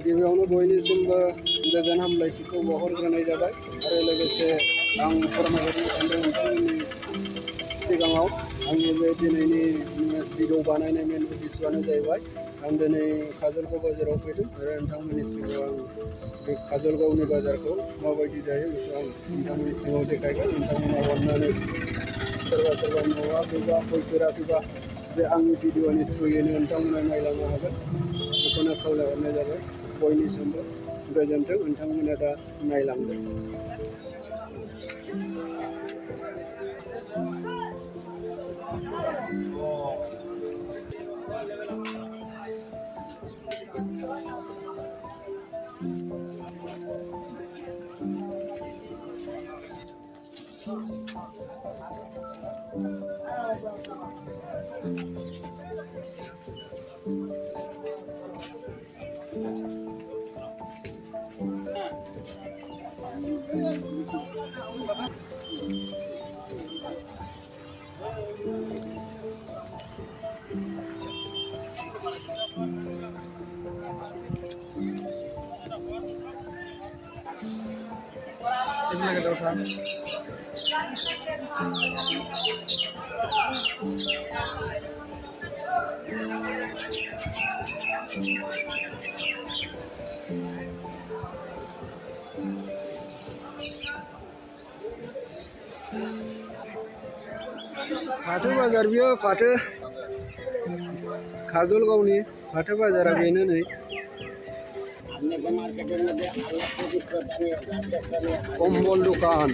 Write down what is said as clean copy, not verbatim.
गिबियावनो बयनिसिमबो गोजोन हामलायथिखौ बावहरग्रोनाय जाबाय आरो लोगोसे आं फोरमायहरनो सानदों नोंथांमोननि सिगाङाव आंनि बे दिनैनि भिडिअ बानायनाय मेन उद्देश्यआनो जाहैबाय आं दिनै काजलगाव बाजाराव फैदों आरो नोंथांमोननि सिगाङाव आं बे काजलगावनि बाजारखौ माबायदि जायो बेखौ आं नोंथांमोननि सिगाङाव देखायगोन। नोंथांमोना अननानै सोरबा नुवाखैबा फैफेराखैबा बे आंनि भिडिअनि थ्रुयैनो नोंथांमोना नायलांनो हागोन बेखौनो खावलायहरनाय जाबाय। बयनिसिमबो गोजोन्थों। नोंथांमोना दा नायलांदो। फाथो बाजार बियो फाथो काजलगावनि फाथो बाजारा बेनो नै कम्बल दुकान।